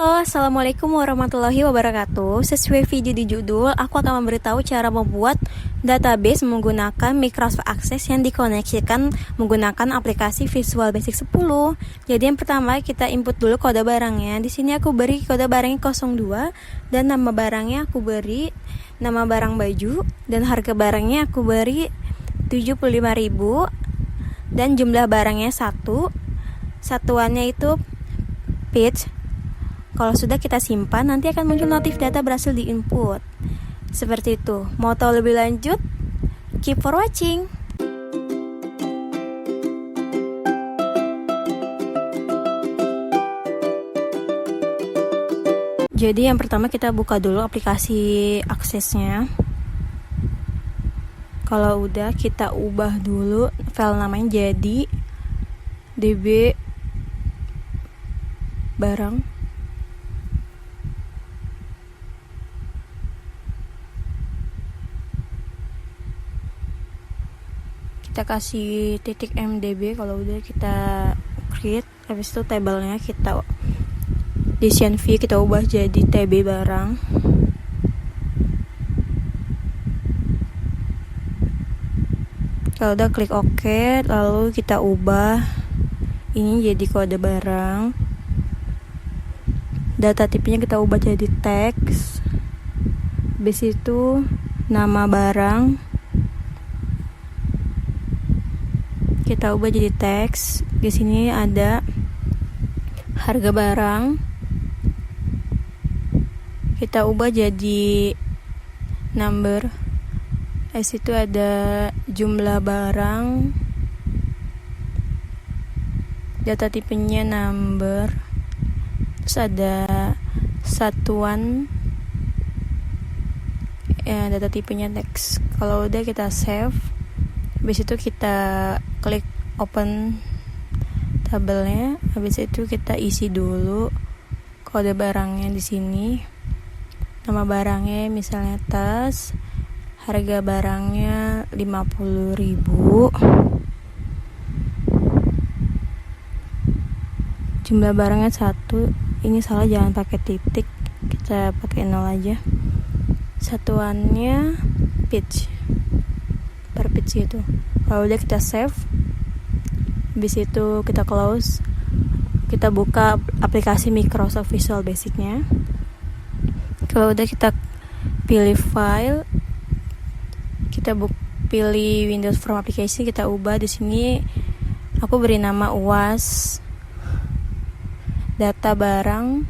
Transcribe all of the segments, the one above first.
Halo, Assalamualaikum warahmatullahi wabarakatuh. Sesuai video di judul, aku akan memberitahu cara membuat database menggunakan Microsoft Access yang dikoneksikan menggunakan aplikasi Visual Basic 10. Jadi yang pertama kita input dulu kode barangnya. Di sini aku beri kode barangnya 02 dan nama barangnya aku beri nama barang baju dan harga barangnya aku beri 75.000 dan jumlah barangnya 1. Satuannya itu page. Kalau sudah kita simpan, nanti akan muncul notif data berhasil diinput. Seperti itu. Mau tahu lebih lanjut? Keep for watching. Jadi yang pertama kita buka dulu aplikasi aksesnya. Kalau udah kita ubah dulu file namanya jadi db barang. Kita kasih titik mdb. Kalau udah kita create, habis itu tabelnya kita decision view kita ubah jadi tb barang. Kalau udah klik OK, lalu kita ubah ini jadi kode barang. Data tipenya kita ubah jadi teks. Habis itu nama barang kita ubah jadi teks. Di sini ada harga barang, kita ubah jadi number. Di situ ada jumlah barang, data tipenya number, terus ada satuan, ya, data tipenya teks. Kalau udah kita save. Habis itu kita klik open tabelnya. Habis itu kita isi dulu kode barangnya di sini. Nama barangnya misalnya tas. Harga barangnya 50.000. Jumlah barangnya 1. Ini salah, jangan pakai titik. Kita pakai 0 aja. Satuannya page. Per page gitu. Kalau udah kita save, habis itu kita close, kita buka aplikasi Microsoft Visual Basic-nya. Kalau udah kita pilih file, kita pilih Windows from Application, kita ubah. Di sini aku beri nama UAS data barang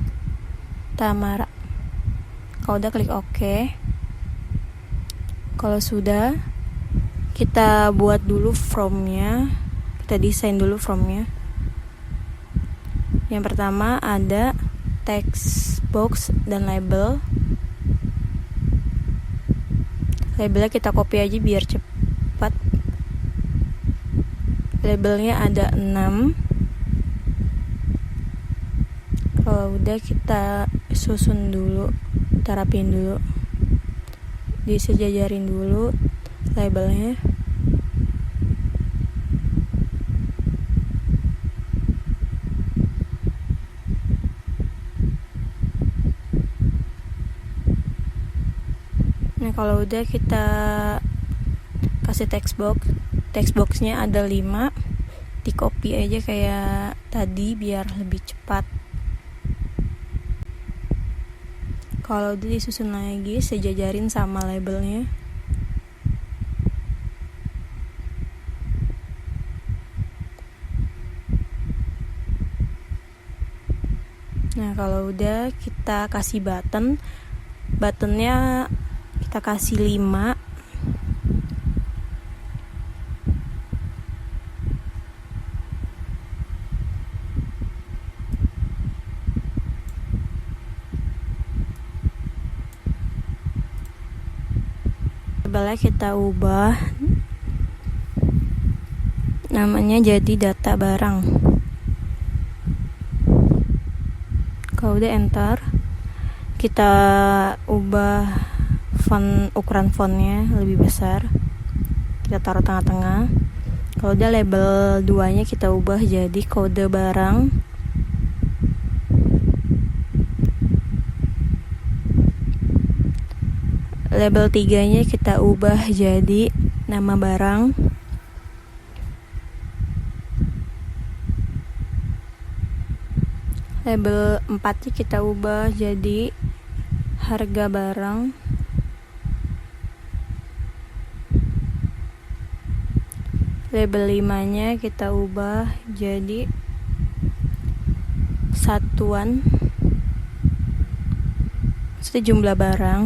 Tamara. Kalau udah klik OK. Kalau sudah, kita buat dulu formnya, kita desain dulu formnya. Yang pertama ada text box dan label. Labelnya kita copy aja biar cepat. Labelnya ada 6. Kalau udah kita susun dulu, kita rapiin dulu, disejajarin dulu labelnya. Nah, kalau udah kita kasih text boxnya ada 5, di copy aja kayak tadi biar lebih cepat. Kalau udah disusun lagi, sejajarin sama labelnya. Nah, kalau udah kita kasih buttonnya kita kasih 5. Labelnya kita ubah namanya jadi data barang. Kalau udah enter, kita ubah ukuran fontnya lebih besar, kita taruh tengah-tengah. Kalau udah label 2-nya kita ubah jadi kode barang. label 3-nya kita ubah jadi nama barang. Label 4-nya kita ubah jadi harga barang. Label 5-nya kita ubah jadi satuan, maksudnya jumlah barang.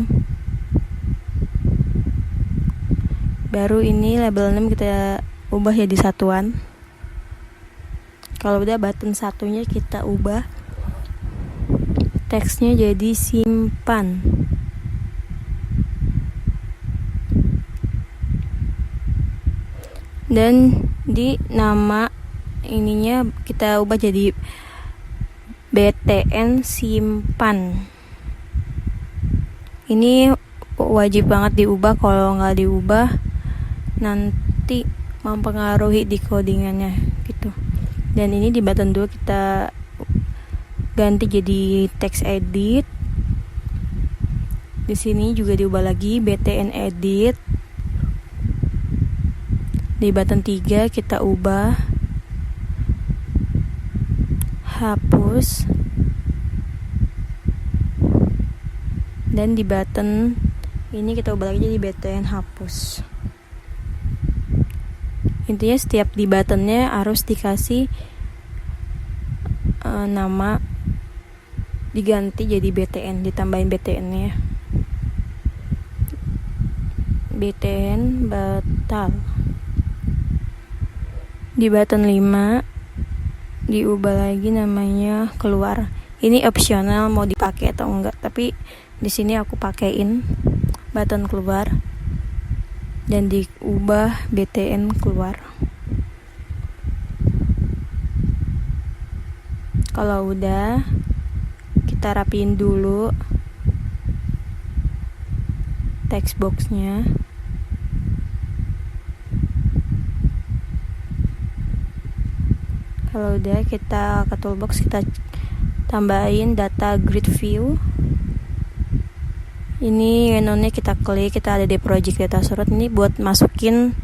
Baru ini label 6 kita ubah jadi satuan. Kalau udah button satunya kita ubah teksnya jadi simpan. Dan di nama ininya kita ubah jadi BTN simpan. Ini wajib banget diubah, kalau nggak diubah nanti mempengaruhi di codingannya gitu. Dan ini di button 2 kita ganti jadi text edit. Di sini juga diubah lagi BTN edit. Di button 3 kita ubah hapus. Dan di button ini kita ubah lagi jadi BTN hapus. Intinya setiap di buttonnya harus dikasih nama, diganti jadi BTN, ditambahin BTN-nya. BTN batal. Di button 5 diubah lagi namanya keluar. Ini opsional mau dipakai atau enggak, tapi di sini aku pakein button keluar dan diubah BTN keluar. Kalau udah, kita rapiin dulu text boxnya. Kalau udah, kita ke toolbox, kita tambahin data grid view. Ini menonnya kita klik, kita ada di project data source. Ini buat masukin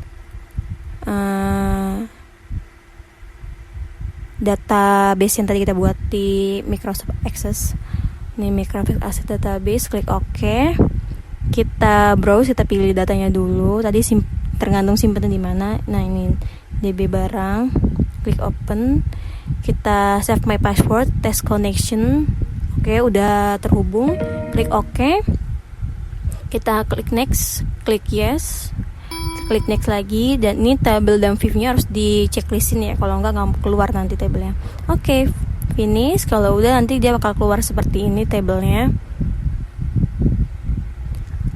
database yang tadi kita buat di Microsoft Access. Ini Microsoft Access database, klik OK. Kita browse, kita pilih datanya dulu. Tadi tergantung simpen di mana. Nah, ini DB barang. Klik open, kita save my password, test connection. Oke, udah terhubung. Klik OK, kita klik next, klik yes, klik next lagi. Dan ini tabel dan view-nya harus di checklistin ya, kalau enggak keluar nanti tabelnya. Oke, finish. Kalau udah, nanti dia bakal keluar seperti ini tabelnya.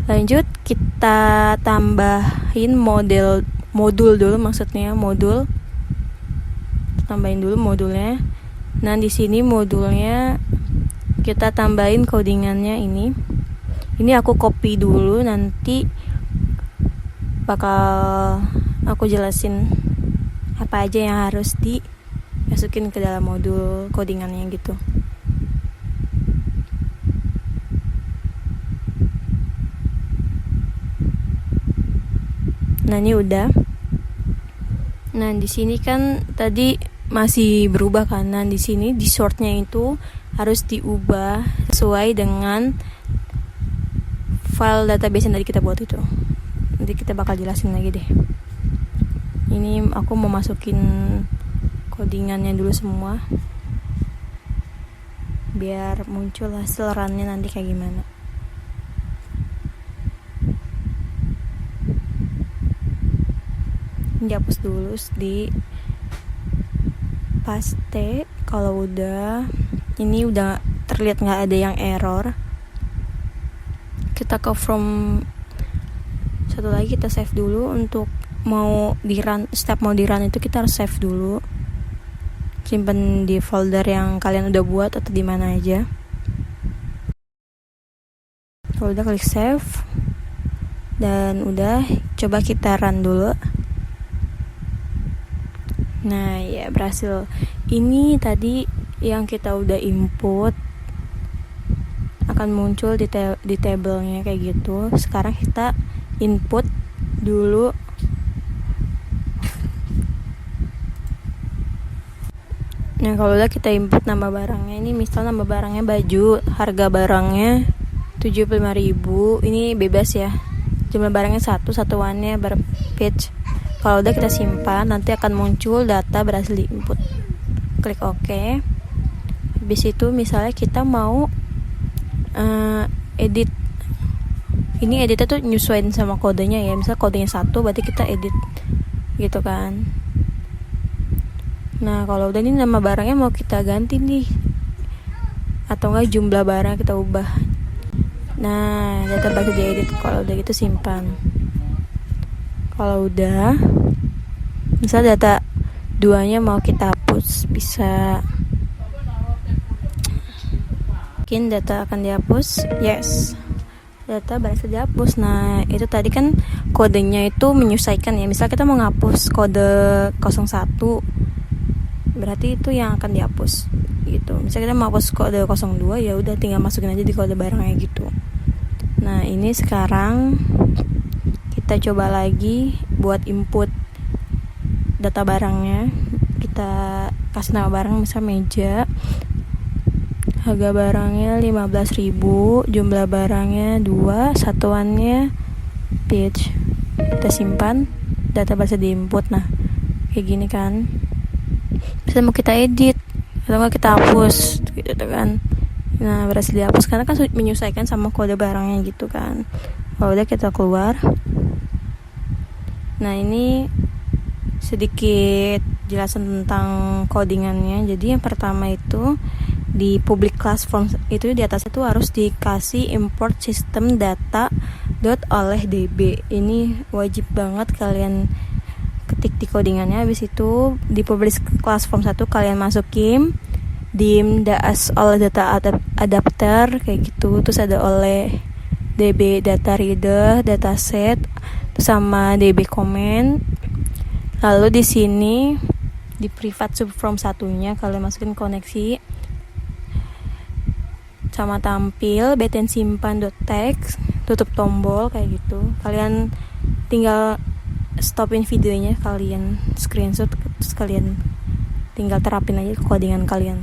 Lanjut, kita tambahin modul dulu, maksudnya modul. Tambahin dulu modulnya. Nah, di sini modulnya kita tambahin codingannya ini. Ini aku copy dulu, nanti bakal aku jelasin apa aja yang harus dimasukin ke dalam modul codingannya gitu. Nah, ini udah. Nah, di sini kan tadi masih berubah kan. Nah, di sini di shortnya itu harus diubah sesuai dengan file database yang tadi kita buat itu. Nanti kita bakal jelasin lagi deh. Ini aku mau masukin codingannya dulu semua, biar muncul hasil runnya nanti kayak gimana. Dihapus dulu, di paste. Kalau udah, ini udah terlihat nggak ada yang error. Kita ke from satu lagi, kita save dulu. Untuk mau di run, step mau di run itu kita harus save dulu, simpen di folder yang kalian udah buat atau di mana aja. Kalau udah, klik save. Dan udah, coba kita run dulu. Nah, ya berhasil. Ini tadi yang kita udah input akan akan muncul di tabelnya kayak gitu. Sekarang kita input dulu. Nah, kalau udah kita input nama barangnya, ini misal nama barangnya baju, harga barangnya 75.000. Ini bebas ya. Jumlah barangnya satuannya per page. Kalau udah kita simpan, nanti akan muncul data berhasil diinput. Klik OK. Habis itu misalnya kita mau edit. Ini editnya tuh nyesuaiin sama kodenya ya. Misal kodenya 1, berarti kita edit gitu kan. Nah, kalau udah ini nama barangnya mau kita ganti nih, atau enggak jumlah barang kita ubah. Nah, data baru diedit. Kalau udah gitu simpan. Kalau udah, misal data 2-nya mau kita hapus, bisa. Mungkin data akan dihapus. Yes, data berhasil dihapus. Nah, itu tadi kan kodenya itu menyesuaikan ya. Misal kita mau ngapus kode 01, berarti itu yang akan dihapus gitu. Misalnya kita mau hapus kode 02, ya udah tinggal masukin aja di kode barangnya gitu. Nah, ini sekarang kita coba lagi buat input data barangnya. Kita kasih nama barang, misal meja. Harga barangnya 15.000, jumlah barangnya 2, satuannya page. Kita simpan, data bisa diinput. Nah, kayak gini kan. Bisa mau kita edit atau enggak kita hapus gitu kan. Nah, berhasil dihapus karena kan menyesuaikan sama kode barangnya gitu kan. Kalau udah kita keluar. Nah, ini sedikit jelasan tentang codingannya. Jadi yang pertama itu di public class form itu di atas itu harus dikasih import system data oleh db. Ini wajib banget kalian ketik di codingannya. Habis itu di public class form 1 kalian masukin dim as oleh data adapter kayak gitu. Terus ada oleh db data reader, data set, terus sama db comment. Lalu di sini di private subform 1-nya kalian masukin koneksi sama tampil btn simpan.text, tutup tombol kayak gitu. Kalian tinggal stopin videonya, kalian screenshot, terus kalian tinggal terapin aja ke codingan kalian.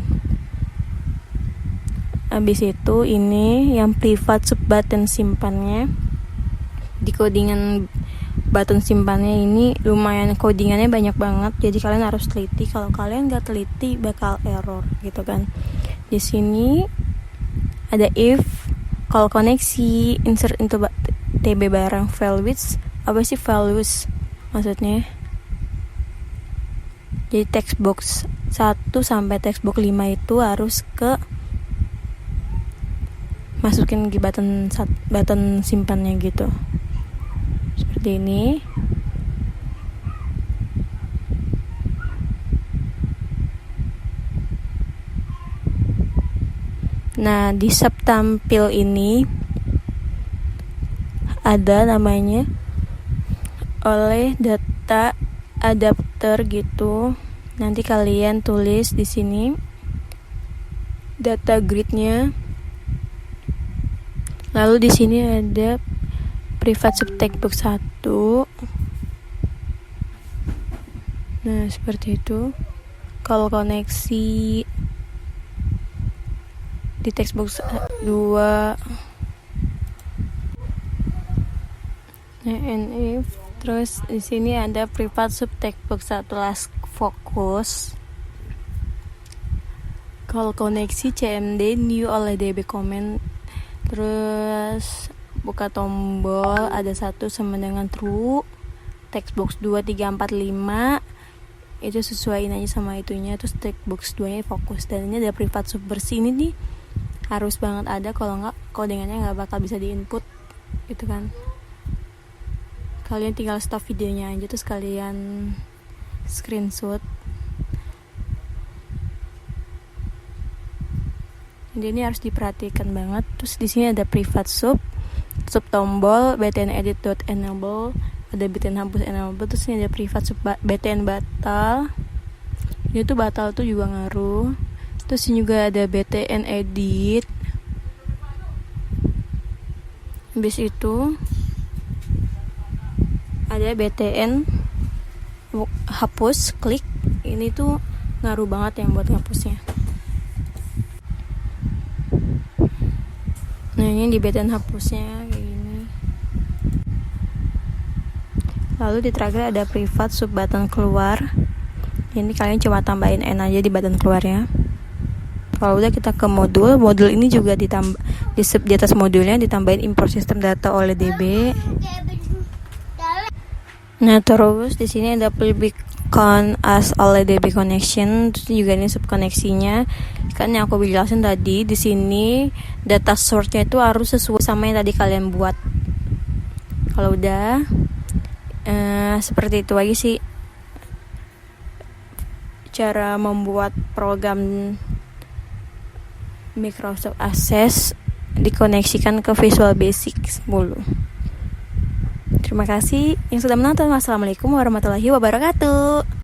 Habis itu ini yang private sub button simpannya. Di codingan button simpannya ini lumayan codingannya banyak banget, jadi kalian harus teliti. Kalau kalian gak teliti bakal error gitu kan. Di sini ada if, kalau koneksi insert into tb barang file width. Apa sih file width maksudnya? Jadi text box 1 sampai text box 5 itu harus ke masukin di button simpannya gitu. Seperti ini. Nah, di sub tampil ini ada namanya oleh data adapter gitu. Nanti kalian tulis di sini data gridnya. Lalu di sini ada private sub textbox 1. Nah, seperti itu. Kalau koneksi di textbox 2. Nah, and if terus di sini ada private sub textbox 1 last focus. Kalau koneksi cmd new oleh db comment. Terus buka tombol, ada 1 sama dengan true. Textbox 2, 3, 4, 5 itu sesuaiin aja sama itunya. Terus textbox 2 nya fokus. Dan ini ada private sub bersih. Ini nih harus banget ada, kalau enggak codingannya enggak bakal bisa diinput gitu kan. Kalian tinggal stop videonya aja, terus kalian screenshot. Jadi ini harus diperhatikan banget. Terus di sini ada private sub tombol btn edit.enable, ada btn hapus enable. Terus ini ada private sub btn batal. Ini tuh batal tuh juga ngaruh. Terus ini juga ada btn edit. Habis itu ada BTN hapus, klik. Ini tuh ngaruh banget yang buat ngapusnya. Nah, ini di BTN hapusnya kayak gini. Lalu di terakhir ada privat sub button keluar. Ini kalian cuma tambahin N aja di button keluarnya. Kalau udah kita ke modul ini juga ditambah di atas modulnya ditambahin import sistem data oleh DB. Nah, terus di sini ada publicon as oleh DB connection, terus juga ini subkoneksinya. Kan yang aku jelasin tadi, di sini data source-nya itu harus sesuai sama yang tadi kalian buat. Kalau udah seperti itu aja sih cara membuat program Microsoft Access dikoneksikan ke Visual Basic 10. Terima kasih yang sudah menonton. Wassalamualaikum warahmatullahi wabarakatuh.